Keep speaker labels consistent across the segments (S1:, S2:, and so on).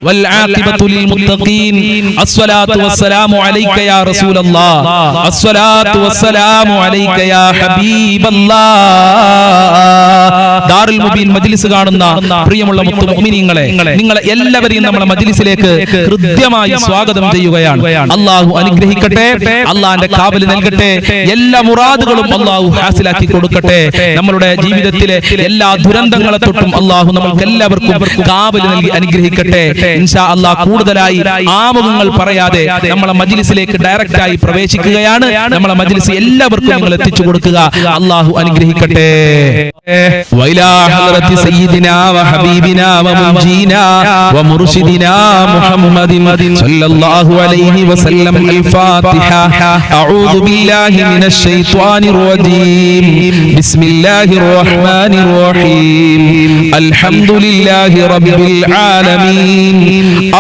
S1: والعاقبة للمتقين الصلاة والسلام عليك يا رسول الله الصلاة والسلام عليك يا حبيب الله ദാറുൽ മുബീൻ മജ്ലിസ് കാണുന്ന പ്രിയമുള്ള മുഅ്മിനീങ്ങളെ, നിങ്ങളെ എല്ലാവരെയും നമ്മുടെ മജ്ലിസിലേക്ക് ഹൃദ്യമായി സ്വാഗതം ചെയ്യുകയാണ്. അല്ലാഹു അനുഗ്രഹിക്കട്ടെ, അല്ലാഹുവിന്റെ കാവൽ നൽകട്ടെ, എല്ലാ മുറാദുകളും അല്ലാഹു ഹാസിലാക്കി കൊടുക്കട്ടെ. നമ്മുടെ ജീവിതത്തിലെ എല്ലാ ദുരന്തങ്ങളെ തൊട്ടും അല്ലാഹു നമുക്ക് എല്ലാവർക്കും കാവൽ നൽകി അനുഗ്രഹിക്കട്ടെ. ഇൻഷാ അല്ലാഹ് കൂടുതലായി ആമുഖങ്ങൾ പറയാതെ നമ്മളെ മജ്ലിസിലേക്ക് ഡയറക്റ്റ് ആയി പ്രവേശിക്കുകയാണ്. നമ്മളെ മജ്ലിസ് എല്ലാവർക്കും നിങ്ങൾ എത്തിച്ചു കൊടുക്കുക. അല്ലാഹു അനുഗ്രഹിക്കട്ടെ. وإلى حضرة سيدنا وحبيبنا ومنجينا ومرشدنا محمد صلى الله عليه وسلم الفاتحة. أعوذ بالله من الشيطان الرجيم. بسم الله الرحمن الرحيم. الحمد لله رب العالمين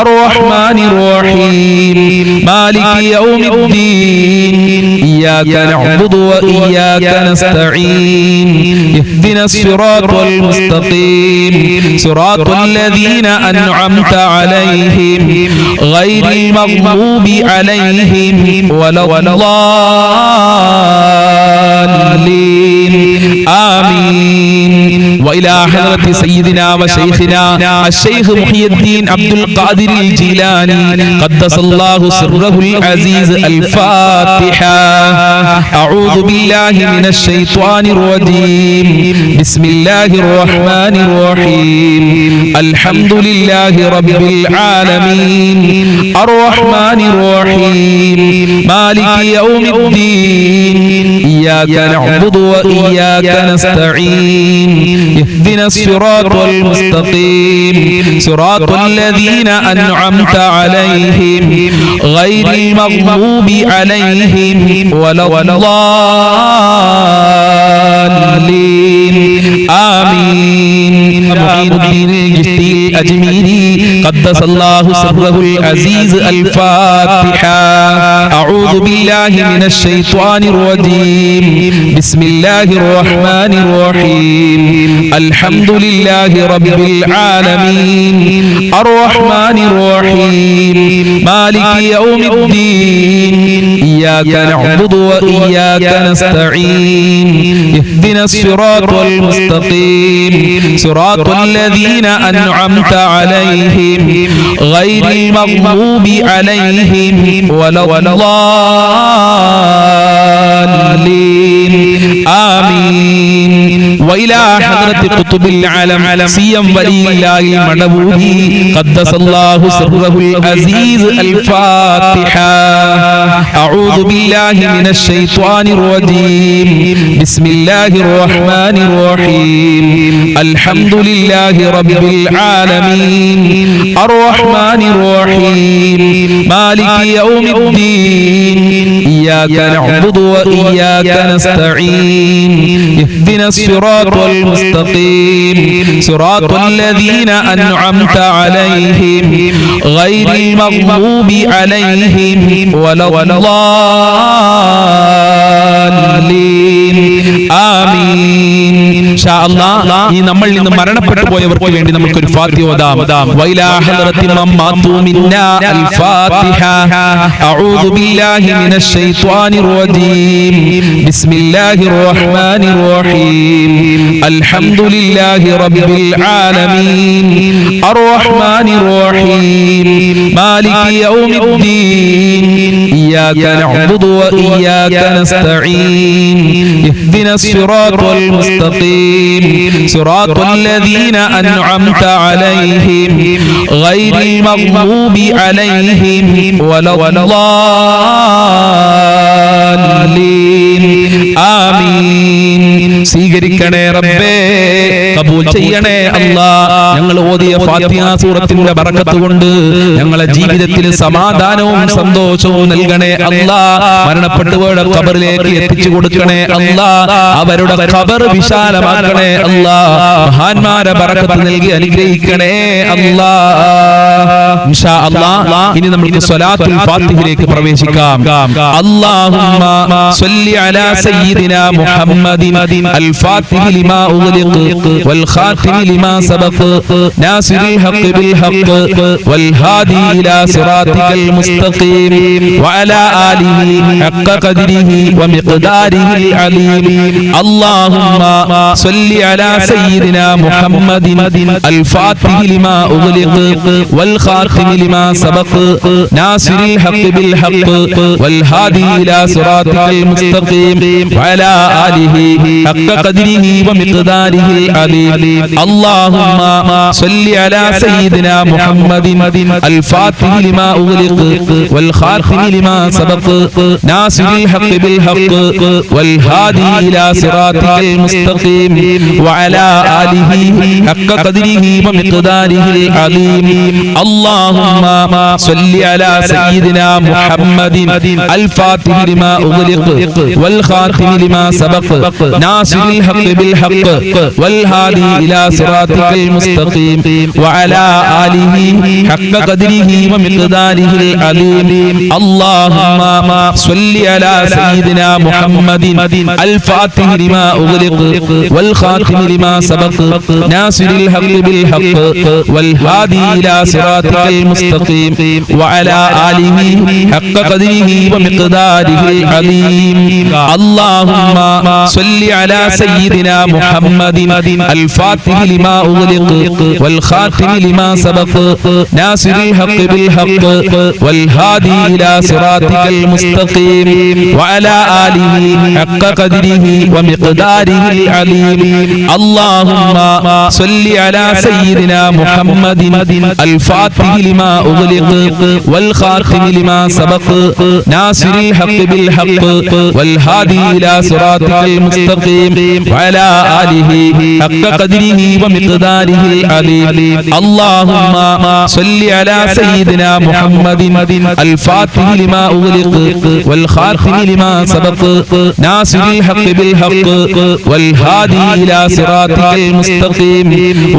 S1: الرحمن الرحيم مالك يوم الدين إياك نعبد وإياك نستعين اهدنا الصراط المستقيم صراط الذين أنعمت عليهم غير المغضوب عليهم ولا الضالين آمين. وإلى حضرة سيدنا وشيخنا الشيخ محي الدين عبد القادر الجيلاني قدس الله سره العزيز الفاتحة. أعوذ بالله من الشيطان الرجيم. بسم الله الرحمن الرحيم. الحمد لله رب العالمين الرحمن الرحيم مالك يوم الدين إياك نعبد وإياك نستعين اهدنا الصراط المستقيم صراط الذين أنعمت عليهم غير المغضوب عليهم ولا الضالين آمين. معين الدين الجشتي الأجميري قدس الله سره العزيز الفاتحة. أعوذ بالله من الشيطان الرجيم. بسم الله الرحمن الرحيم. الحمد لله رب العالمين الرحمن الرحيم مالك يوم الدين إياك نعبد وإياك نستعين اهدنا الصراط المستقيم صراط الذين أنعمت عليهم غير المغضوب عليهم ولا الضالين آمين. وإلى حضرة قطب العالم سيم ولي الله المدبولي قدس الله سره العزيز الفاتحة. أعوذ بالله من الشيطان الرجيم. بسم الله الرحمن الرحيم. الحمد لله رب العالمين الرحمن الرحيم مالك يوم الدين إياك نعبد وإياك نستعين اهدنا الصراط المستقيم صراط الذين أنعمت عليهم غير المغضوب عليهم ولا الضالين آمين. شاء الله ഈ നമ്മളിൽ നിന്ന് മരണപ്പെട്ടു പോയവർക്ക് വേണ്ടി നമുക്ക് ഒരു ഫാത്തിഹ ഓതാം. വൈലാ ഹദറത്തി മമ്മാതു മിന്നാ അൽ ഫാത്തിഹ. അഊദു ബില്ലാഹി മിനശ് ശൈത്വാനിർ റജീം. ബിസ്മില്ലാഹിർ റഹ്മാനിർ റഹീം. അൽഹംദുലില്ലാഹി റബ്ബിൽ ആലമീൻ അർറഹ്മാനിർ റഹീം മാലികി യൗമിദ്ദീൻ ഇയ്യാക നഅ്ബുദു വ ഇയ്യാക നസ്തഈൻ ഇഹ്ദിനസ് സിറാത്തൽ മുസ്തഖീം صراط الذين أنعمت عليهم غير المغضوب عليهم ولا الضالين آمين. സ്വീകരിക്കണേ റബ്ബേ, കബൂൽ ചെയ്യണേ അല്ലാഹ്. ഞങ്ങൾ ഓതിയ ഫാത്തിഹ സൂറത്തിന്റെ ബറക്കത്ത് കൊണ്ട് ഞങ്ങളെ ജീവിതത്തിൽ സമാധാനവും സന്തോഷവും നൽകണേ അല്ലാഹ്. മരണപ്പെട്ടവരുടെ ഖബറിലേക്ക് എത്തിച്ചു കൊടുക്കണേ അല്ലാഹ്. അവരുടെ ഖബർ വിശാലമാക്കണേ അല്ലാഹ്. മഹാന്മാരെ ബറക്കത്ത് നൽകി അനുഗ്രഹിക്കണേ അല്ലാഹ്. ഇൻഷാ അല്ലാഹ് ഇനി നമുക്ക് സ്വലാത്തുൽ ഫാത്തിഹയിലേക്ക് പ്രവേശിക്കാം. അല്ലാഹുമ്മ സ്വല്ലി അലാ സയ്യിദിനാ മുഹമ്മദിൻ അൽ ഫാത്തിഹി ലിമാ ഉഗ്ലിഖ വൽ ഖാതിമി ലിമാ സബഖ നാസിറിൽ ഹഖ് ബിൽ ഹഖ് വൽ ഹാദി ഇലാ സിറാതികൽ മുസ്തഖീം വഅലാ ആലിഹി ഹഖ്ക ഖദ്രിഹി വമിഖ്ദാരിഹിൽ അലീം. അല്ലാഹുമ്മ സ്വല്ലി അലാ സയ്യിദിനാ മുഹമ്മദിൻ അൽ ഫാത്തിഹി ലിമാ ഉഗ്ലിഖ വൽ ഖാതിമി ലിമാ സബഖ നാസിറിൽ ഹഖ് ബിൽ ഹഖ് വൽ ഹാദി ഇലാ സിറാതികൽ മുസ്തഖീം വഅലാ ആലിഹി ഹഖ്ക ഖദ്രിഹി വമിഖ്ദാരിഹിൽ അലീം. അല്ലാഹുമ്മ സ്വല്ലി അലാ സയ്യിദിനാ മുഹമ്മദിൻ അൽ ഫാത്തിഹി ലിമാ ഉഗ്ലിഖ വൽ ഖാതിമി ലിമാ സബഖ നാസിറിൽ ഹഖ് ബിൽ ഹഖ് വൽ ഹാദി ഇലാ സിറാതികൽ മുസ്തഖീം വഅലാ ആലിഹി ഹഖ്ക ഖദ്രിഹി വമിഖ്ദാരിഹിൽ അലീം. അല്ലാഹുമ്മ സ്വല്ലി അലാ സയ്യിദിനാ മുഹമ്മദിൻ അൽ ഫാത്തിഹി ലിമാ ഉഗ്ലിഖ വൽ ഖാതിമി ലിമാ സബഖ നാസിറിൽ ഹഖ് ബിൽ ഹഖ് വൽ ഹാദി ഇലാ സിറാതികൽ മുസ്തഖീം വഅലാ ആലിഹി ഹഖ്ക ഖദ്രിഹി വമിഖ്ദാരിഹിൽ അലീം. അല്ലാഹുമ്മ സ്വല്ലി അലാ സയ്യിദിനാ മുഹമ്മദിൻ അൽ ഫാത്തിഹി ലിമാ ഉഗ്ലിഖ വൽ ഖാതിമി ലിമാ സബഖ നാസിറിൽ ഹഖ് ബിൽ ഹഖ് വൽ ഹാദി ഇലാ സിറാതികൽ മുസ്തഖീം വഅലാ ആലിഹി ഹഖ്ക ഖദ്രിഹി വമിഖ്ദാരിഹിൽ അലീം. അല്ലാഹുമ്മ സ്വല്ലി അലാ സയ്യിദിനാ മുഹമ്മദിൻ അൽ ഫാത്തിഹി ലിമാ ഉഗ്ലിഖ വൽ ഖാതിമി ലിമാ സബഖ നാസിറിൽ ഹഖ് ബിൽ ഹഖ് വൽ ഹാദി ഇലാ സിറാതികൽ മുസ്തഖീം വഅലാ ആലിഹി ഹഖ്ക ഖദ്രിഹി വമിഖ്ദാരിഹിൽ അലീം. അല്ലാഹുമ്മ സ്വല്ലി അലാ സയ്യിദിനാ മുഹമ്മദിൻ അൽ ഫാത്തിഹി ലിമാ ഉഗ്ലിഖ വൽ ഖാതിമി ലിമാ സബഖ നാസിറിൽ ഹഖ് ബിൽ ഹഖ് വൽ ഹാദി ഇലാ സിറാതികൽ മുസ്തഖീം വഅലാ ആലിഹി ഹഖ്ക ഖദ്രിഹി വമിഖ്ദാരിഹിൽ അലീം. അല്ലാഹുമ്മ സ്വല്ലി അലാ സയ്യിദിനാ മുഹമ്മദിൻ അൽ ഫാത്തിഹി ലിമാ ഉഗ്ലിഖ വൽ ഖാതിമി ലിമാ സബഖ നാസിറിൽ ഹഖ് ബിൽ ഹഖ് വൽ ഹാദി ഇലാ സിറാതികൽ മുസ്തഖീം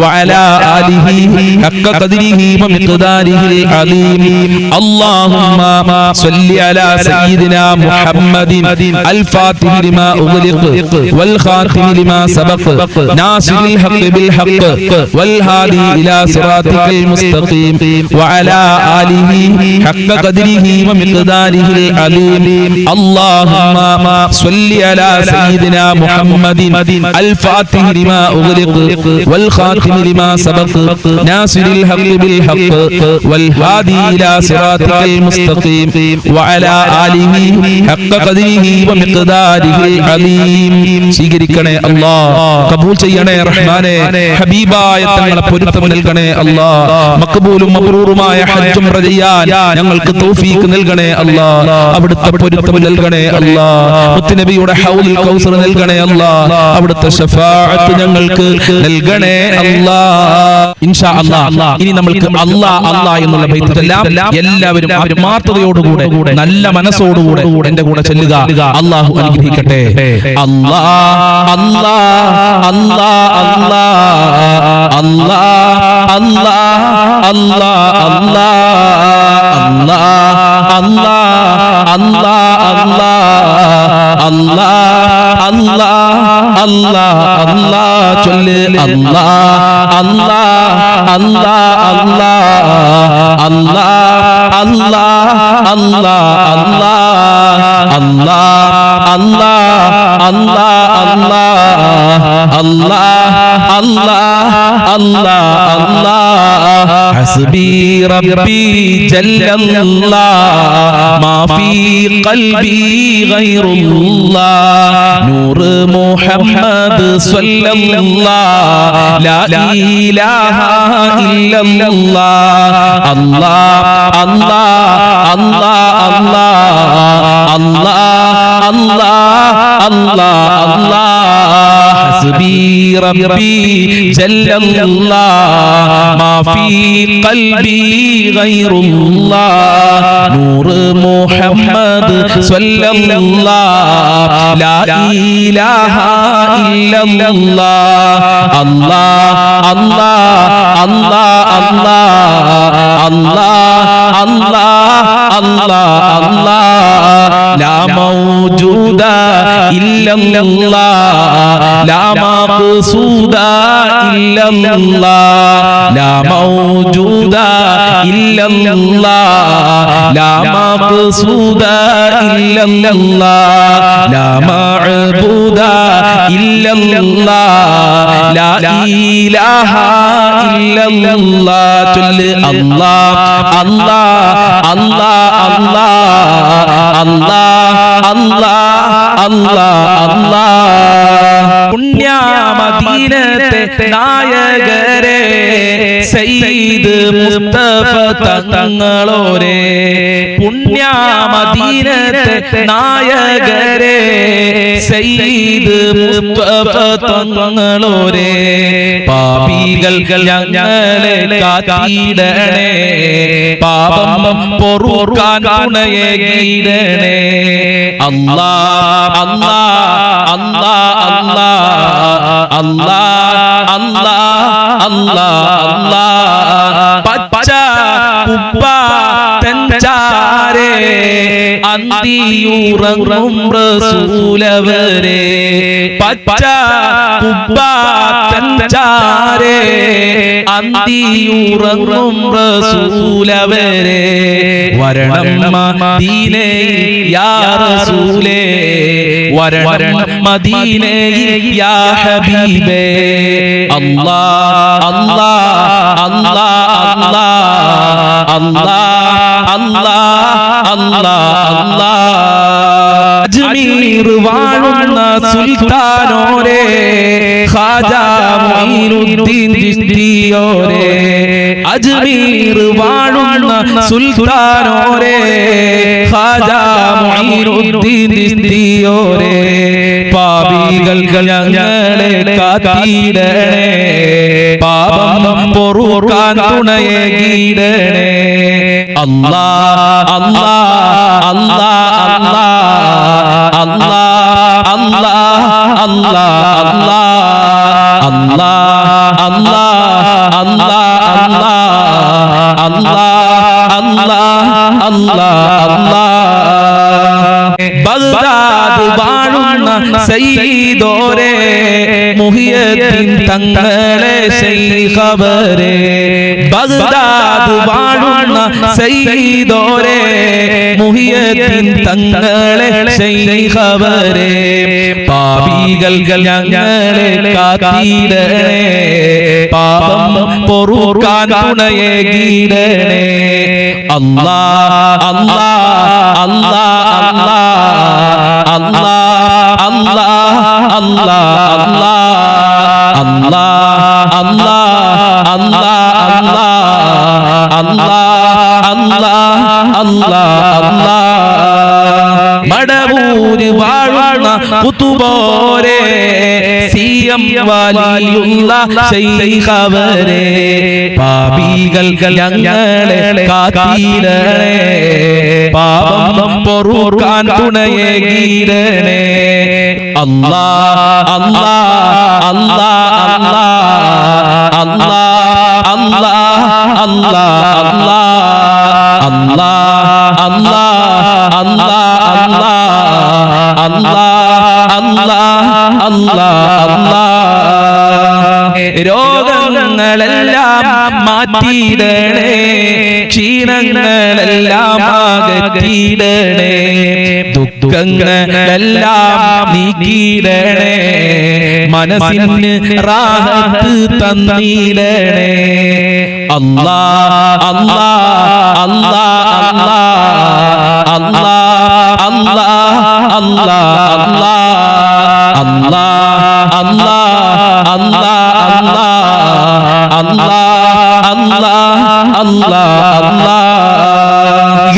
S1: വഅലാ ആലിഹി ഹഖ്ക ഖദ്രിഹി വമിഖ്ദാരിഹിൽ അലീം. അല്ലാഹുമ്മ സ്വല്ലി അലാ സയ്യിദിനാ മുഹമ്മദിൻ അൽ ഫാത്തിഹി ലിമാ ഉഗ്ലിഖ വൽ ഖാതിമി ലിമാ സബഖ നാസിറിൽ ഹഖ് ബിൽ ഹഖ് വൽ ഹാദി ഇലാ സിറാതികൽ മുസ്തഖീം വഅലാ ആലിഹി ഹഖ്ക ഖദ്രിഹി വമിഖ്ദാരിഹിൽ അലീം. അല്ലാഹുമ്മ സ്വല്ലി അലാ സയ്യിദിനാ മുഹമ്മദിൻ അൽ ഫാത്തിഹി ലിമാ ഉഗ്ലിഖ വൽ ഖാതിമി ലിമാ സബഖ നാസിറിൽ ഹഖ് ബിൽ ഹഖ് വൽ ഹാദി ഇലാ സിറാതികൽ മുസ്തഖീം വഅലാ ആലിഹി ഹഖ്ക ഖദ്രിഹി വമിഖ്ദാരിഹിൽ അലീം. സ്വീകരിക്കണേ അല്ലാഹ്, കബൂൽ ചെയ്യണേ റഹ്മാനേ. ഹബീബായ തങ്ങളെ പൊരുത്തം നൽകണേ അല്ലാഹ്. മഖ്ബൂലും മബ്റൂറുമായ ഹജ്ജും ഉംറ ചെയ്യാൻ ഞങ്ങൾക്ക് തൗഫീഖ് നൽകണേ അല്ലാഹ്. അവിടുത്തെ പൊരുത്തം നൽകണേ അല്ലാഹ്. മുത്തുനബിയുടെ ഹൗലുൽ കൗസർ നൽകണേ അല്ലാഹ്. അവിടുത്തെ ശഫാഅത്ത് ഞങ്ങൾക്ക് നൽകണേ അല്ലാഹ്. ഇൻഷാ അല്ലാഹ് ഇനി നമുക്ക് അല്ലാഹ് അല്ലാഹ് എന്നുള്ള ബൈത്തുകളെല്ലാം എല്ലാവരും ആത്മാർത്ഥതയോടുകൂടെ നല്ല മനസ്സോടുകൂടെ എന്റെ കൂടെ ചൊല്ലുക. അല്ലാഹു അനുഗ്രഹിക്കട്ടെ. അല്ലാഹ് അല്ലാഹ് അല്ലാഹ് അല്ലാഹ് അല്ലാഹ് അല്ലാഹ് അല്ലാഹ് അല്ലാഹ് അല്ലാഹ് അല്ലാഹ് അല്ലാഹ് അല്ലാഹ് അല്ലാഹ് അല്ലാഹ് ചൊല്ല്. അല്ലാഹ് അല്ലാഹ് അല്ലാഹ് അല്ലാഹ് അല്ലാഹ് അല്ലാഹ് അല്ലാഹ് അല്ലാഹ് അല്ലാഹ് അല്ലാഹ് അല്ലാഹ് അല്ലാഹ് അല്ലാഹ് അല്ലാഹ് ഹസ്ബി റബ്ബി ജല്ലല്ലാഹ് മാ ഫീ ഖൽബി ഗൈറുല്ലാഹ് നൂർ മുഹമ്മദ് സ്വല്ലല്ലാഹ് ലാ ഇലാഹ ഇല്ലല്ലാഹ് അല്ലാഹ് അല്ലാഹ് അല്ലാഹ് അല്ലാഹ് الله الله الله حسبي ربي جل الله ما في قلبي غير الله نور محمد صلى الله لا إله إلا الله الله الله الله الله الله الله الله الله لا موجود إلا الله لا مقصود إلا الله لا موجود إلا الله لا مقصود إلا الله لا معبود إلا الله لا إله إلا الله الله الله الله الله الله الله الله പുണ്യ മദീനത്തെ നായകരെ സയ്യിദ് മുസ്തഫ തങ്ങളോരെ പുണ്യ മദീനത്തെ നായകരെ സയ്യിദ് മുസ്തഫ തങ്ങളോരെ പാപികൾ ഞങ്ങളെ കാത്തിടണേ പാപം പൊറുക്കാൻ തുണയേകിടണേ അല്ലാഹ് അല്ലാഹ് അല്ലാഹ് അല്ലാഹ് അല്ലാഹ് അല്ലാഹ് അല്ലാഹ് പച്ച കുപ്പ തഞ്ചാരേ അന്തിയുറങ്ങും റസൂലവരെ പച്ച കുപ്പ തഞ്ചാരേ അന്തിയുറങ്ങും റസൂലവരെ വരണം മദീനയിൽ യാ റസൂലേ വരണം മദീനയിൽ യാ ഹബീബേ അല്ലാഹ് അല്ലാഹ് അല്ലാഹ് അല്ലാഹ് അല്ലാഹ് അല്ലാഹ് അല്ലാഹ് അജ്മീർ വാഴുന്ന സുൽത്താനോരേ ഖാജാ മൊയ്നുദ്ദീൻ ചിശ്തിയോരേ അജ്മീർ വാഴുന്ന സുൽത്താനോരേ ഖാജാ മൊയ്നുദ്ദീൻ ചിശ്തിയോരേ പാപികൾ ഞങ്ങളെ കാത്തിടണേ പാപം പൊറുക്കാൻ തുണയേകിടണേ അല്ലാഹ് അല്ലാഹ് അല്ലാഹ് അല്ലാഹ് അല്ലാഹ് അല്ലാഹ് അല്ലാഹ് അല്ലാഹ് അല്ലാഹ് അല്ലാഹ് അല്ലാഹ് അല്ലാഹ് അല്ലാഹ് ബഗ്ദാദ് വാഴുന്ന സയ്യിദോരേ മുഹിയദ്ദീൻ തങ്ങളെ ശൈഖവരേ ബഗ്ദാദ് വാഴുന്ന സയ്യിദോരേ മുഹിയദ്ദീൻ തങ്ങളെ ശൈഖവരേ പാപികൾ ഞങ്ങളെ കാത്തിടണേ പാപം പൊറുക്കാൻ തുണയേകിടണേ അല്ലാഹ് അല്ലാഹ് അല്ലാഹ് അല്ലാഹ് അല്ലാഹ് അല്ലാഹ് അല്ലാഹ് അല്ലാഹ് അല്ലാഹ് അല്ലാഹ് മടവൂര് വാഴുന്ന കുതുബോരേ സിയം വലിയുള്ള ശൈഖവരേ പാപികൾ ഞങ്ങളെ കാത്തിടണേ പാപം പൊറുക്കാൻ തുണയേകിടണേ അല്ലാഹ് അല്ലാഹ് അല്ലാഹ് അല്ലാഹ് അല്ലാഹ് അല്ലാഹ് അല്ലാഹ് അല്ലാഹ് അല്ലാഹ് അല്ലാഹ് അല്ലാഹ് അല്ലാഹ് രോഗങ്ങളെല്ലാം മാറ്റിയിടണേ ക്ഷീണങ്ങളെല്ലാം അകറ്റിയിടണേ ദുഃഖങ്ങളെല്ലാം നീക്കിയിടണേ മനസ്സിന് റാഹത്ത് തന്നിടണേ അല്ലാഹ് അല്ലാഹ് അല്ലാഹ് അല്ലാഹ് അല്ലാഹ് അല്ലാഹ് അല്ലാഹ് അല്ലാഹ് അല്ലാഹ് അല്ലാഹ് അല്ലാഹ് അല്ലാഹ്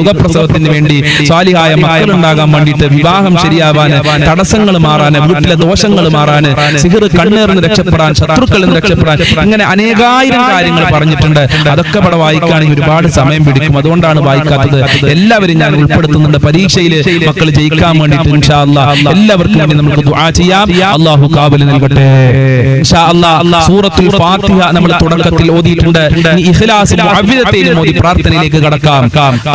S1: സുഖപ്രസവത്തിന് വേണ്ടി, സ്വാലിഹായ മക്കളുണ്ടാകാൻ വേണ്ടിയിട്ട്, വിവാഹം ശരിയാവാൻ, തടസ്സങ്ങൾ മാറാൻ, വീട്ടിലെ ദോഷങ്ങൾ മാറാൻ, സിഹർ കണ്ണേറിന് രക്ഷപ്പെടാൻ, ശത്രുക്കളിൽ നിന്ന് രക്ഷപ്പെടാൻ, ഇങ്ങനെ അനേകായിരം കാര്യങ്ങൾ പറഞ്ഞിട്ടുണ്ട്. അതൊക്കെ ഇവിടെ വായിക്കുകയാണെങ്കിൽ ഒരുപാട് സമയം പിടിക്കും. അതുകൊണ്ടാണ് വായിക്കാത്തത്. എല്ലാവരും ഞാൻ ഉൾപ്പെടുത്തുന്നുണ്ട്. പരീക്ഷയിൽ മക്കൾ ജയിക്കാൻ വേണ്ടിയിട്ട് ഇൻഷാ അല്ലാഹ് എല്ലാവർക്കും വേണ്ടി നമുക്ക് ദുആ ചെയ്യാം. അല്ലാഹു കാബിൽ നൽകട്ടെ ഇൻഷാ അല്ലാഹ്. സൂറത്തുൽ ഫാത്തിഹ നമ്മൾ തുടക്കത്തിൽ ഓതിയിട്ടുണ്ട്. ഇനി ഇഖ്ലാസും മുഅവ്വിദതയും ഓതി പ്രാർത്ഥനയിലേക്ക് കടക്കാം.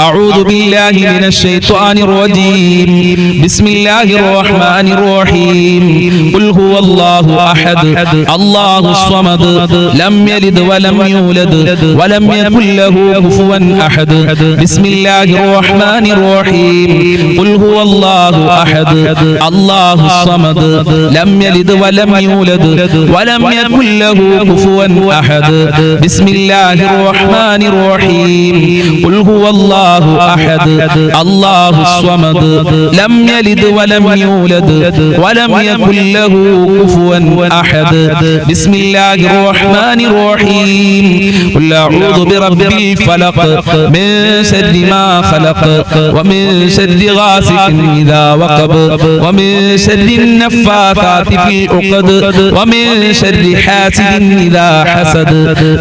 S1: അഊദു ബില്ലാഹി മിനശ് ശൈത്വാനിർ റജീം. ബിസ്മില്ലാഹിർ റഹ്മാനിർ റഹീം. ഖുൽ ഹുവല്ലാഹു അഹദ് അല്ലാഹുസ് സ്വമദ് ലം യലിദ് വലം യൂലദ് വലം യകുൽ ലഹു കുഫുവൻ അഹദ്. ബിസ്മില്ലാഹിർ റഹ്മാനിർ റഹീം. ഖുൽ ഹുവല്ലാഹു അഹദ് അല്ലാഹുസ് സ്വമദ് ലം യലിദ് വലം യൂലദ് വലം യകുൽ ലഹു കുഫുവൻ അഹദ്. ബിസ്മില്ലാഹിർ റഹ്മാനിർ റഹീം. ഖുൽ ഹുവല്ലാഹു അഹദ് അല്ലാഹുസ് സ്വമദ് ലം യലിദ് വലം യൂലദ് വലം യകുൽ ലഹു കുഫുവൻ അഹദ്. ബിസ്മില്ലാഹിർ റഹ്മാനിർ റഹീം. ഖുൽ അഊദു ബിറബ്ബിൽ ഫലഖ് മിൻ ശർരി മാ ഖലഖ് വമിൻ ശർരി ഗാസിഖിൻ ഇദാ വഖബ് വമിൻ ശർരി النفاثات في العقد ومن شر حاسد إذا حسد.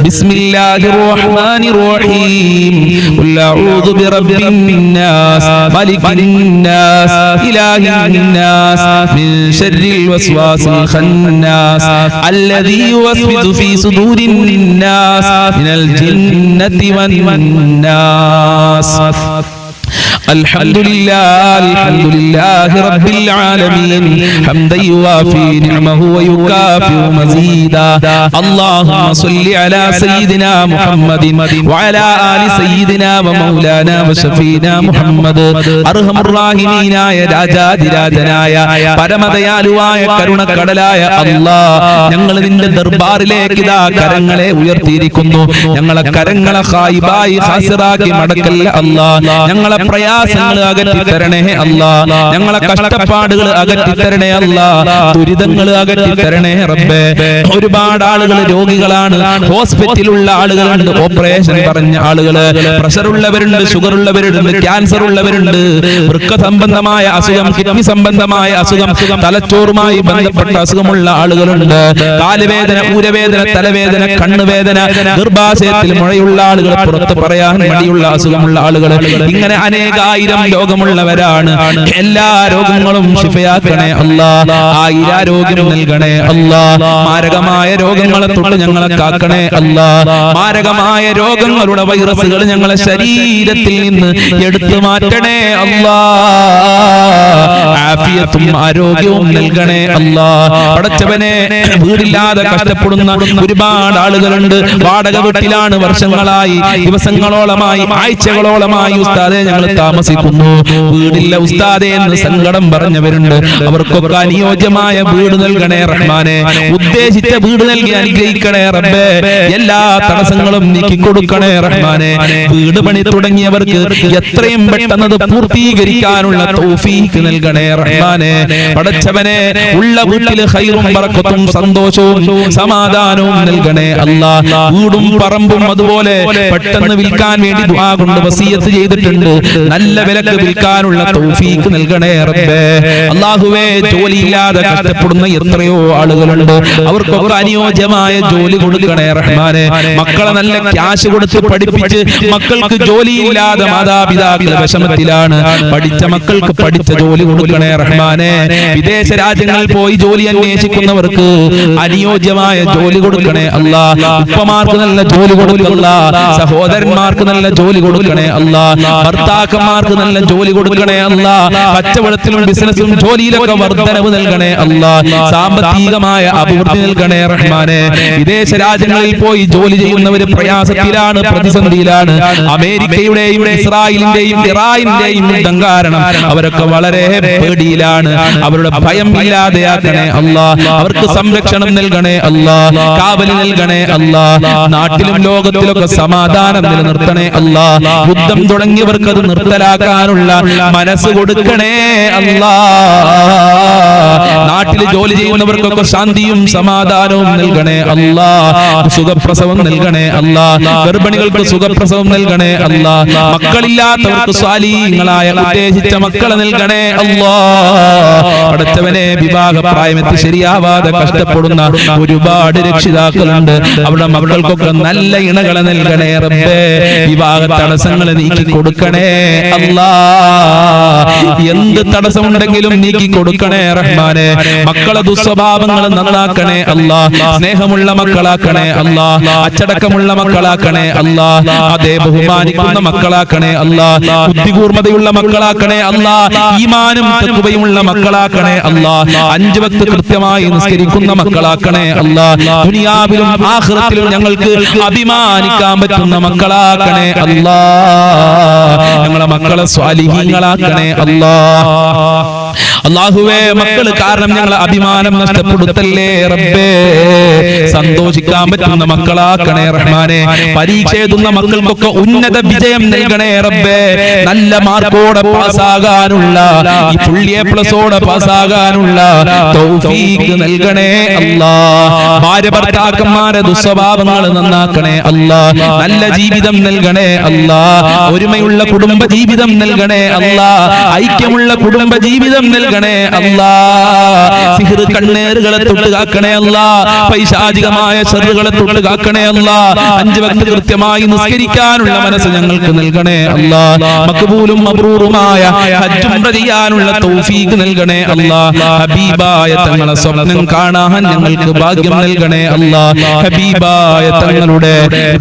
S1: بسم الله الرحمن الرحيم. قل أعوذ برب الناس ملك الناس إله الناس من شر الوسواس الخناس الذي يوسوس في صدور الناس من الجنة والناس. الحمد لله رب العالمين حمدا يوافي نعمه ويكافئ مزيدا. اللهم صل على سيدنا محمد وعلى آل سيدنا ومولانا وشفينا محمد. أرحم الراحمين يا രാജാതിരാജനായ പരമദയാലുവായ കരുണക്കടലായ അല്ലാഹ്, ഞങ്ങൾ നിന്റെ ദർബാറിലേക്ക് ഇതാ കരങ്ങളെ ഉയർത്തിയിരിക്കുന്നു. ഞങ്ങളെ കരങ്ങളെ ഖായിബായി ഖാസിറാക്കി മടക്കല്ല അല്ലാഹ്. ഞങ്ങളെ പ്രയാസങ്ങൾ അകറ്റി തരണേ അല്ലാഹ്. ഞങ്ങളെ കഷ്ടപ്പാടുകൾ അകറ്റി തരണേ അല്ലാഹ്. ദുരിതങ്ങൾ അകറ്റി തരണേ റബ്ബേ. ഒരുപാട് ആളുകൾ രോഗികളാണ്, ഹോസ്പിറ്റലിലുള്ള ആളുകളുണ്ട്, ഓപ്പറേഷൻ പറഞ്ഞ ആളുകള്, പ്രഷർ ഉള്ളവരുണ്ട്, ഷുഗർ ഉള്ളവരുണ്ട്, ക്യാൻസർ ഉള്ളവരുണ്ട്, വൃക്ക സംബന്ധമായ അസുഖം, കിഡ്നി സംബന്ധമായ അസുഖം, തലച്ചോറുമായി ബന്ധപ്പെട്ട അസുഖമുള്ള ആളുകളുണ്ട്, കാലുവേദന, ഊരവേദന, തലവേദന, കണ്ണുവേദന, ഗർഭാശയത്തിൽ മുഴയുള്ള ആളുകൾ, പുറത്ത് പറയാൻ മടിയുള്ള അസുഖമുള്ള ആളുകൾ, ഇങ്ങനെ അനേകായിരം രോഗമുള്ളവരാണ്. എല്ലാ രോഗങ്ങളും ശിഫയാക്കണേ അല്ലാഹ്. ആയിരാരോഗ്യം നൽകണേ അല്ലാഹ്. മാരകമായ രോഗങ്ങളെ തൊട്ട് ഞങ്ങളെ കാക്കണേ അല്ലാഹ്. മാരകമായ രോഗങ്ങളുടെ വൈറസുകൾ ഞങ്ങളെ ശരീരത്തിൽ നിന്ന് എടുത്തു മാറ്റണേ അല്ലാഹ്. ആഫിയത്തും ആരോഗ്യവും നൽകണേ അല്ലാഹ്. പടച്ചവനെ, വീടില്ലാതെ കഷ്ടപ്പെടുന്ന ഒരുപാട് ആളുകളുണ്ട്. വാടക വീട്ടിലാണ് വർഷങ്ങളായി, ദിവസങ്ങളോളമായി, ആഴ്ചകളോളമായി ഉസ്താദെ ഞങ്ങൾ താമസിക്കുന്നു. വീടില്ല ഉസ്താദെ എന്ന് സങ്കടം പറഞ്ഞവരുണ്ട്. അവർക്കൊക്കെ അനുയോജ്യമായ വീട് നൽകണേ റഹ്മാനെ. ഉദ്ദേശിച്ച വീട് നൽകി അനുഗ്രഹിക്കണേ റബ്ബേ. എല്ലാ തടസ്സങ്ങളും നീക്കിക്കൊടുക്കണേ റഹ്മാനെ. വീട് പണി തുടങ്ങിയവർക്ക് എത്രയും പെട്ടെന്ന് പൂർത്തീകരിക്കാനുള്ള തൗഫീഖ് നൽകണേ റഹ്മാനെ. പടച്ചവനെ, ഉള്ള വീട്ടിൽ ഖൈറും ബറക്കത്തും സന്തോഷവും സമാധാനവും നൽകണേ അല്ലാഹ്. വീടും പറമ്പും അതുപോലെ പെട്ടെന്ന് വിൽക്കാൻ വേണ്ടി ദുആ കൊണ്ട് വസിയത്ത് ചെയ്തിട്ടുണ്ട്. നല്ല വിലക്ക് വിൽക്കാനുള്ള തൗഫീഖ് നൽകണേ റബ്ബേ. അല്ലാഹുവേ, ജോലിയില്ലാതെ കഷ്ടപ്പെടുന്ന എത്രയോ ആളുകളുണ്ട്. അവർക്കൊക്കെ അനുയോജ്യമായ ജോലി കൊടുക്കണേ റഹ്മാനെ. മക്കളെ നല്ല ക്യാഷ് കൊടുത്ത് പഠിപ്പിച്ച് മക്കൾക്ക് ജോലിയില്ലാതെ മാതാപിതാക്കൾ വിഷമത്തിലാണ്. പഠിച്ച മക്കൾക്ക് പഠിച്ച ജോലി കൊടുക്കണേ റഹ്മാനെ. വിദേശ രാജ്യങ്ങളിൽ പോയി ജോലി അന്വേഷിക്കുന്നവർക്ക് അനുയോജ്യമായ ജോലി കൊടുക്കണേ അല്ലാഹ്. ഉപ്പമാർക്ക് നല്ല ജോലി കൊടുക്കല്ല, സഹോദരന്മാർക്ക് നല്ല ജോലി കൊടുക്കണേ അല്ലാഹ്. ഭർത്താക്കന്മാർക്ക് നല്ല ജോലി കൊടുക്കണേ അല്ലാഹ്. കച്ചവടത്തിലും ബിസിനസ്സിലും ജോലിയിലൊക്കെ വർധനവ് നൽകണേ അല്ലാഹ്. സാമ്പത്തികമായ അഭിവൃദ്ധി നൽകണേ റഹ്മാനെ. വിദേശ രാജ്യങ്ങളിൽ പോയി ജോലി ചെയ്യുന്നവര് പ്രയാസത്തിലാണ്, പ്രതിസന്ധിയിലാണ്. അമേരിക്കയുടെയും ഇസ്രായേലിന്റെയും ഇറാനിന്റെയും യുദ്ധം കാരണം അവരൊക്കെ വളരെ പേടിയിലാണ്. അവരുടെ ഭയം ഇല്ലാതെയാക്കണേ അല്ലാഹ്. അവർക്ക് സംരക്ഷണം നൽകണേ അല്ലാഹ്. കാവല് നൽകണേ അല്ലാഹ്. നാട്ടിലും ലോകത്തിലൊക്കെ സമാധാനം നിലനിർത്തണേ അല്ലാഹ്. യുദ്ധം തുടങ്ങിയവർക്ക് അത് നിർത്തലാക്കാനുള്ള മനസ്സ് കൊടുക്കണേ അല്ലാഹ്. നാട്ടിൽ നാട്ടിൽ ജോലി ചെയ്യുന്നവർക്കൊക്കെ ശാന്തിയും സമാധാനവും നൽകണേ അല്ലാ. സുഖപ്രസവം നൽകണേ അല്ലാ. ഗർഭിണികൾക്ക് സുഖപ്രസവം നൽകണേ അല്ലാ. മക്കളില്ലാത്തവർക്ക് സ്വാലിഹീങ്ങളായ ഉദ്ദേശിച്ച മക്കളെ നൽകണേ അല്ലാ. അടുത്തവനെ വിവാഹപ്രായമെത്തി ശരിയാവാതെ കഷ്ടപ്പെടുന്ന ഒരുപാട് രക്ഷിതാക്കളുണ്ട്. അവിടെ മക്കൾക്കൊക്കെ നല്ല ഇണകളെ നൽകണേ റബ്ബേ. വിവാഹ തടസ്സങ്ങൾ നീക്കി കൊടുക്കണേ അല്ലാ. എന്ത് തടസ്സമുണ്ടെങ്കിലും നീക്കി കൊടുക്കണേ റഹ്മാനെ. മക്കളെ ദുസ്വഭാവങ്ങൾ നന്നാക്കണേ അല്ലാ. സ്നേഹമുള്ള മക്കളാക്കണേ അല്ലാ. അച്ചടക്കമുള്ള മക്കളാക്കണേ അല്ലാ. അതേ ബഹുമാനിക്കുന്ന മക്കളാക്കണേ അല്ലാ. ബുദ്ധികൂർമ്മതയുള്ള മക്കളാക്കണേ അല്ലാ. ഈമാനും തഖ്വയുമുള്ള മക്കളാക്കണേ അല്ലാ. 5 വക്ത് കൃത്യമായി നിസ്കരിക്കുന്ന മക്കളാക്കണേ അല്ലാ. ദുനിയാവിലും ആഖിറത്തിലും ഞങ്ങൾക്ക് അഭിമാനിക്കാൻ പറ്റുന്ന മക്കളാക്കണേ അല്ലാ. ഞങ്ങളെ മക്കളെ സ്വാലിഹീങ്ങളാക്കണേ അല്ലാ. അല്ലാഹുവേ, മക്കൾ കാരണം ഞങ്ങളെ അഭിമാനം നഷ്ടപ്പെടുത്തല്ലേ റബ്ബേ. സന്തോഷിക്കാൻ പറ്റുന്ന മക്കളാക്കണേ റഹ്മാനെ. പരീക്ഷ എഴുതുന്ന മക്കൾക്കൊക്കെ ഉന്നത വിജയം നൽകണേ റബ്ബേ. നല്ല മാർക്കോടെ പാസ്സാകാനുള്ള, ഈ ഫുൾ A+ഓടെ പാസ്സാകാനുള്ള തൗഫീഖ് നൽകണേ അല്ലാ. ഭാര്യ ഭർത്താക്കന്മാരെ ദുസ്വഭാവങ്ങൾ നന്നാക്കണേ അല്ലാ. നല്ല ജീവിതം നൽകണേ അല്ലാ. ഒരുമയുള്ള കുടുംബ ജീവിതം നൽകണേ അല്ലാ. ഐക്യമുള്ള കുടുംബ ജീവിതം നൽകണേ അല്ലാ. സിഹ്ർ കണ്ണേറുകളെ തൊട്ട് കാക്കണേ അല്ലാ. പൈശാചികമായ ശർറുകളെ തൊട്ട് കാക്കണേ അല്ലാ. 5 വക്ത് കൃത്യമായി നിസ്കരിക്കാനുള്ള മനസ്സ് ഞങ്ങൾക്ക് നൽകണേ അല്ലാ. മഖ്ബൂലും മബ്റൂറുമായ ഹജ്ജ് ഉംറ ചെയ്യാനുള്ള തൗഫീഖ് നൽകണേ അല്ലാ. ഹബീബായ തങ്ങളെ സ്വപ്നം കാണാൻ ഞങ്ങൾക്ക് ഭാഗ്യം നൽകണേ അല്ലാ. ഹബീബായ തങ്ങളുടെ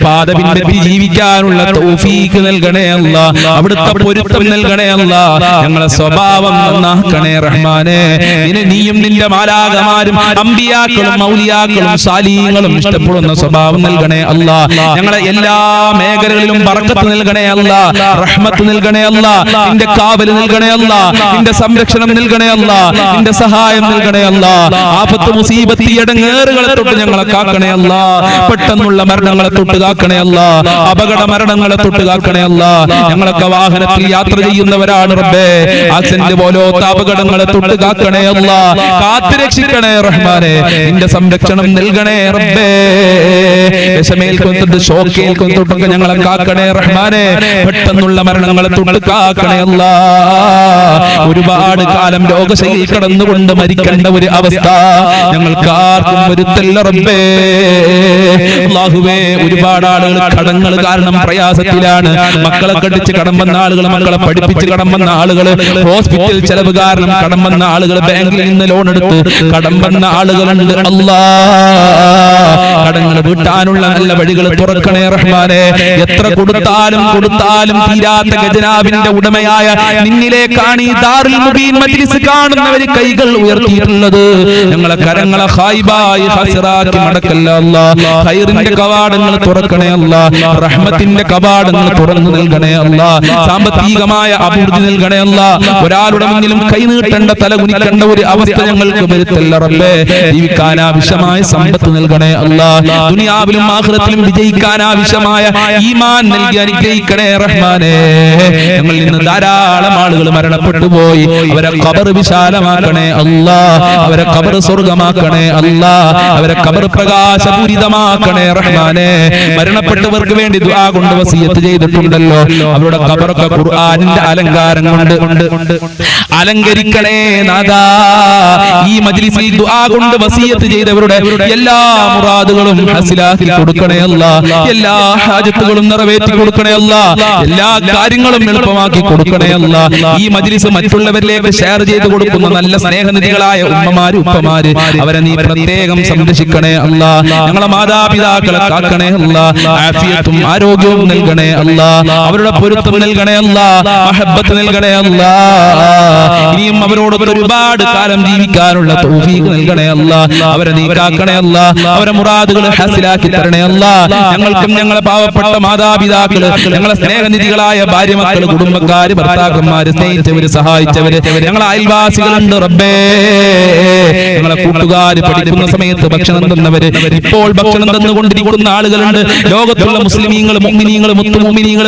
S1: പാത പിൻപറ്റി ജീവിക്കാനുള്ള തൗഫീഖ് നൽകണേ അല്ലാ. അവിടുത്തെ പൊരുത്തം നൽകണേ അല്ലാ. ഞങ്ങളെ സ്വഭാവം നന്നാക്കണേ റഹ്മാനെ. നീയും നിന്റെ മാലാഖമാരും അമ്പിയാക്കളും മൗലിയാക്കളും സാലിഹീങ്ങളും ഇഷ്ടപ്പെടുന്ന സ്വഭാവം നൽകണേ അല്ലാ. ഞങ്ങളെ എല്ലാ മേഖലകളിലും ബർക്കത്ത് നൽകണേ അല്ലാ. റഹ്മത്ത് നൽകണേ അല്ലാ. നിന്റെ കാവൽ നൽകണേ അല്ലാ. നിന്റെ സംരക്ഷണം നൽകണേ അല്ലാ. നിന്റെ സഹായം നൽകണേ അല്ലാ. ആപത്ത് മുസീബത്ത് ഇടങ്ങേറുകളെ തൊട്ട് ഞങ്ങളെ കാക്കണേ അല്ലാ. പെട്ടെന്നുള്ള മരണങ്ങളെ തൊട്ട് കാക്കണേ അല്ലാ. അപകട മരണങ്ങളെ തൊട്ട് കാക്കണേ അല്ലാ. ഞങ്ങളൊക്കെ വാഹനത്തിൽ യാത്ര ചെയ്യുന്നവരാണ് റബ്ബേ. ആക്സിഡന്റ് പോലത്തെ അപകടങ്ങളെ തൊട്ട് കാക്കണേ അല്ലാ. കാത്തു രക്ഷിക്കണേ റഹ്മാനെ. നിന്റെ സംരക്ഷണം നൽകണേ റബ്ബേ. വിഷമേൽക്കൊണ്ടിട്ട് ഷോക്കേൽക്കൊണ്ടിട്ടൊക്കെ ഞങ്ങളെ കാക്കണേ റഹ്മാനെ. പെട്ടെന്നുള്ള മരണങ്ങളെ തൊട്ട് കാക്കണേ അല്ലാ. ഒരുപാട് കാലം രോഗശൈലി കടന്നുകൊണ്ട് മരിക്കേണ്ട ഒരു അവസ്ഥ ഞങ്ങൾക്ക് ആർക്കും വരുത്തല്ല റബ്ബേ. അല്ലാഹുവേ, ഒരുപാട് ആളുകൾ കടങ്ങൾ കാരണം പ്രയാസത്തിലാണ്. മക്കളെ കടിച്ച് കടം വന്ന ആളുകൾ, മക്കളെ പഠിപ്പിച്ച് കടം വന്ന ആളുകൾ, ഹോസ്പിറ്റൽ ചെലവ് കാരണം കടം വന്ന ആളുകൾ, ബാങ്കിൽ നിന്ന് ലോൺ എടുത്ത് കടം വന്ന ആളുകളുണ്ട്. അല്ലാ, കടങ്ങൾ വീട്ടാനുള്ള നല്ല വഴികൾ തുറക്കണേ റഹ്മാനെ. എത്ര കൊടുത്താലും തീരാത്ത ഖജനാവിന്റെ ഉടമയായ നിന്നിലേക്കാണ് ഈ ദാറുൽ മുബീൻ മജ്ലിസ് കാണുന്നവര് കൈകൾ ഉയർത്തിയിട്ടുള്ളത്. ഞങ്ങളെ കരങ്ങളെ ഖായിബായി ഹസ്റാക്കി മടക്കല്ല അല്ലാ. ഖൈറിന്റെ കവാടങ്ങൾ തുറക്കണേ അല്ലാ. റഹ്മത്തിന്റെ കവാടങ്ങൾ തുറന്നു നൽകണേ അല്ലാ. സാമ്പത്തികമായ അഭിവൃദ്ധി നൽകണേ അല്ലാ. ഒരാളുടെ മുന്നിലും കൈ നീട്ടേണ്ട, തല കുനിക്കേണ്ട ഒരു അവസ്ഥ ഞങ്ങൾക്ക് വരുത്തല്ല റബ്ബേ. ജീവിക്കാൻ ആവശ്യമായ സമ്പത്ത് നൽകണേ അല്ലാ. ദുനിയാവിലും ആഖിറത്തിലും വിജയിക്കാൻ ആവശ്യമായ ഈമാൻ നൽകി അനുഗ്രഹിക്കണേ റഹ്മാനെ. ഞങ്ങളിൽ നിന്ന് ധാരാളം ആളുകൾ മരണപ്പെട്ടു പോയി. അവരെ ഖബർ വിശാലമാക്കണേ അല്ലാ. അവരെ ഖബർ സ്വർഗമാക്കണേ അല്ലാ. അവരെ ഖബർ പ്രകാശപൂരിതമാക്കണേ റഹ്മാനെ. മരണപ്പെട്ടവർക്ക് വേണ്ടി ദുആ കൊണ്ട് വസിയത്ത് ചെയ്തിട്ടുണ്ടല്ലോ. അവരുടെ ഖബറൊക്കെ ഖുർആനിന്റെ അലങ്കാരം കൊണ്ട് അലങ്കരിക്കണേ നാദാ. ഈ മജ്ലിസിൽ ദുആ കൊണ്ട് വസിയത്ത് ചെയ്തവരുടെ എല്ലാ മുറാദുകളും ഹസിലാക്കി കൊടുക്കണേ അല്ലാ. എല്ലാ ഹാജത്തുകളും നിറവേറ്റി കൊടുക്കണേ അല്ലാ. എല്ലാ കാര്യങ്ങളും എളുപ്പമാക്കി കൊടുക്കണേ അല്ലാ. ഈ മജ്ലിസ് മറ്റുള്ളവരിലേക്ക് ഷെയർ ചെയ്ത് കൊടുക്കുന്ന നല്ല സ്നേഹനിധികളായ ഉമ്മമാര്, ഉപ്പമാര്, അവരെ നീ പ്രത്യേകം സംരക്ഷിക്കണേ അല്ലാ. ഞങ്ങളെ മാതാപിതാക്കളെ കാക്കണേ അല്ലാ. ആഫിയത്തും ആരോഗ്യവും നൽകണേ അല്ലാ. അവരുടെ പൊരുത്തം നൽകണേ അല്ലാ. മഹബ്ബത്ത് നൽകണേ അല്ലാ. ഇനിയും അവരോട് ഒരുപാട് കാലം ജീവിക്കാനുള്ള തൗഫീഖ് നൽകണേ അല്ലാ. അവരെ നീ കാക്കണേ അല്ലാ. അവരെ മുറാദുകൾ ഹാസിലാക്കി തരണേ അല്ലാ. ഞങ്ങൾക്കും ഞങ്ങളെ പാവപ്പെട്ട മാതാപിതാക്കള്, ഞങ്ങളെ സ്നേഹനിധികളായ ഭാര്യ മക്കള്, കുടുംബക്കാര്, ഭർത്താക്കന്മാര്, സ്നേഹിച്ചവര്, സഹായിച്ചവര്, ഞങ്ങളെ അയൽവാസികളുണ്ട് റബ്ബേ. ഞങ്ങളെ കൂട്ടുകാർ പഠിക്കുന്ന സമയത്ത് ഭക്ഷണം തന്നവര്, ഇപ്പോൾ ഭക്ഷണം തന്നുകൊണ്ടിരിക്കുന്ന ആളുകളുണ്ട്. ലോകത്തുള്ള മുസ്ലിമീങ്ങൾ, മുഅ്മിനീങ്ങൾ, മുത്തുമുഅ്മിനീങ്ങൾ,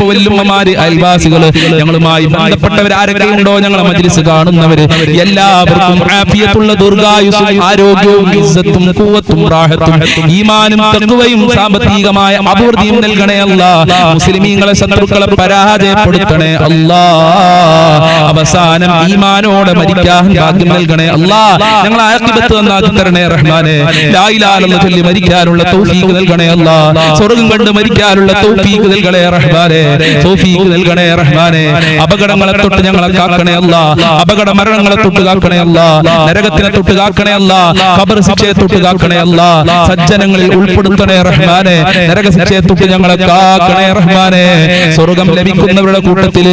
S1: വല്ലുമ്മമാര്, അയൽവാസികള്, ഞങ്ങളുമായി ബന്ധപ്പെട്ടവർ ആരൊക്കെ ഉണ്ടോ, ഞങ്ങളെ മജ്ലിസ് കാണുന്നവര്, എല്ലാവർക്കും ആഫിയത്തുള്ള ദീർഘായുസ്സും ആരോഗ്യവും ഇസ്സത്തും ഖുവത്തും റാഹത്തും ഈമാനും തഖ്വയും സാമ്പത്തികമായ അഭിവൃദ്ധിയും നൽകണേ അല്ലാഹ്. മുസ്ലിമീങ്ങളെ ശത്രുക്കളെ പരാജയപ്പെടുത്തണേ അല്ലാഹ്. അവസാനം ഈമാനോടെ മരിക്കാൻ ഭാഗ്യം നൽകണേ അല്ലാഹ്. ഞങ്ങളെ ആഖിബത്ത് നന്നാക്കി തരണേ റഹ്മാനെ. ലാ ഇലാഹ ഇല്ലല്ലാഹ് ചൊല്ലി മരിക്കാനുള്ള തൗഫീഖ് നൽകണേ അല്ലാഹ്. സ്വർഗ്ഗം കണ്ട് മരിക്കാനുള്ള തൗഫീഖ് നൽകണേ റഹ്മാനെ. തൗഫീഖ് നൽകണേ റഹ്മാനെ. അപകടങ്ങളെ തൊട്ട് ഞങ്ങളെ കാക്കണേ അല്ലാഹ്. അപകട മരണങ്ങളെ തൊട്ട് കാക്കണേ അല്ലാഹ്. നരകത്തിനെ തൊട്ട് കാക്കണേ അല്ലാഹ്. ഖബർ ശിക്ഷയെ തൊട്ട് കാക്കണേ അല്ലാഹ്. സജ്ജനങ്ങളിൽ ഉൾപ്പെടുത്തണേ റഹ്മാനെ. നരക ശിക്ഷയെ തൊട്ട് ഞങ്ങളെ കാക്കണേ റഹ്മാനെ. സ്വർഗ്ഗം ലഭിക്കുന്നവരുടെ കൂട്ടത്തിൽ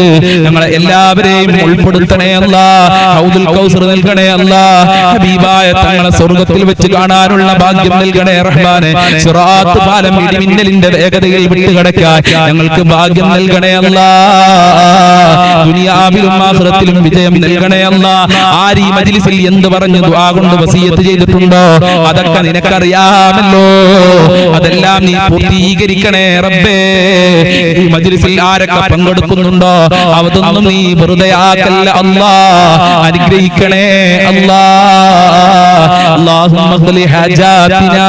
S1: ഞങ്ങളെ എല്ലാവരെയും ഉൾപ്പെടുത്തണേ അല്ലാഹ്. ഹൗദുൽ കൗസർ നൽകണേ അല്ലാഹ്. ഹബീബായ തങ്ങളെ സ്വർഗ്ഗത്തിൽ വെച്ച് കാണാനുള്ള ഭാഗ്യം നൽകണേ റഹ്മാനെ. സിറാത്ത് പാലം ഇടിമിന്നലിന്റെ വേഗതയിൽ വിട്ടുകടക്കാൻ ഞങ്ങൾക്ക് ഭാഗ്യം നൽകണേ അല്ലാഹ്. ദുനിയാവിലും ആഖിറത്തിലും വിജയം നൽകണേ അല്ലാഹ്. ആര് ഈ മജ്ലിസിൽ എന്ത് പറഞ്ഞു ദുആ കൊണ്ട് വസിയത്ത് ചെയ്തിട്ടുണ്ടോ അതൊക്കെ നിനക്കറിയാമല്ലോ. അതെല്ലാം നീ പൂർത്തീകരിക്കണേ റബ്ബേ. ഈ മജ്ലിസിൽ ആരൊക്കെ പങ്കെടുക്കുന്നുണ്ടോ അതൊന്നും നീ വെറുതെ ആക്കല്ല അല്ലാഹ്. അനുഗ്രഹിക്കണേ അല്ലാഹ്. അല്ലാഹുമ്മ ഖ്ലി ഹജാതിനാ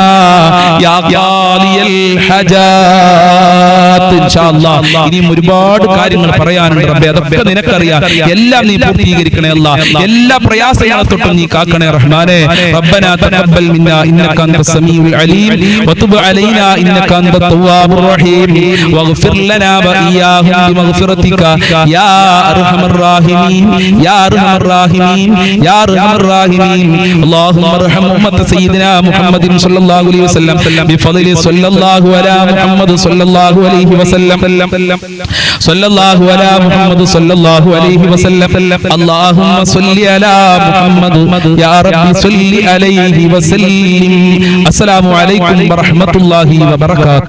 S1: യാ ഖാലിയൽ ഹജാത്ത്. ഇൻഷാ അല്ലാഹ് ഇനിയും ഒരുപാട് കാര്യങ്ങൾ പറയാനുണ്ട് റബ്ബേ. അതൊക്കെ നിനക്കറിയാം. എല്ലാം നീ പൂർത്തീകരിക്കണേ അല്ലാഹ്. എല്ലാ പ്രയാസങ്ങളെ തൊട്ടും നീ കാക്കണേ റഹ്മാനെ. റബ്ബനാ തഖബ്ബൽ മിന്നാ ഇന്നക അൻതസ് സമീഉൽ അലീം വതുബ് അലൈനാ ഇന്നക അൻതത് തവ്വാബുർ റഹീം വഗ്ഫിർ ലനാ വഇയ്യാഹും ബിമഗ്ഫിറതിക യാ അർഹമർ റഹീമീൻ യാ അർഹമർ റഹീമീൻ യാ അർഹമർ റഹീമീൻ. അല്ലാഹുമ്മ അർഹം ഉമ്മത സയ്യിദിനാ മുഹമ്മദിൻ സ്വല്ലല്ലാഹു അലൈഹി വസല്ലം ബിഫദ്ലി സ്വല്ലല്ലാഹു അലാ മുഹമ്മദ് സ്വല്ലല്ലാഹു അലൈഹി വസല്ലം സ്വല്ലല്ലാഹു അലാ മുഹമ്മദ് സ്വല്ലല്ലാഹു അലൈഹി വസല്ലം. അല്ലാഹുമ്മ സ്വല്ലി അലാ മുഹമ്മദ് യാ റബ്ബി സ്വല്ലി അലൈഹി വസല്ലിം. അസ്സലാമു അലൈക്കും വറഹ്മത്തുള്ളാഹി വബറകാതുഹു.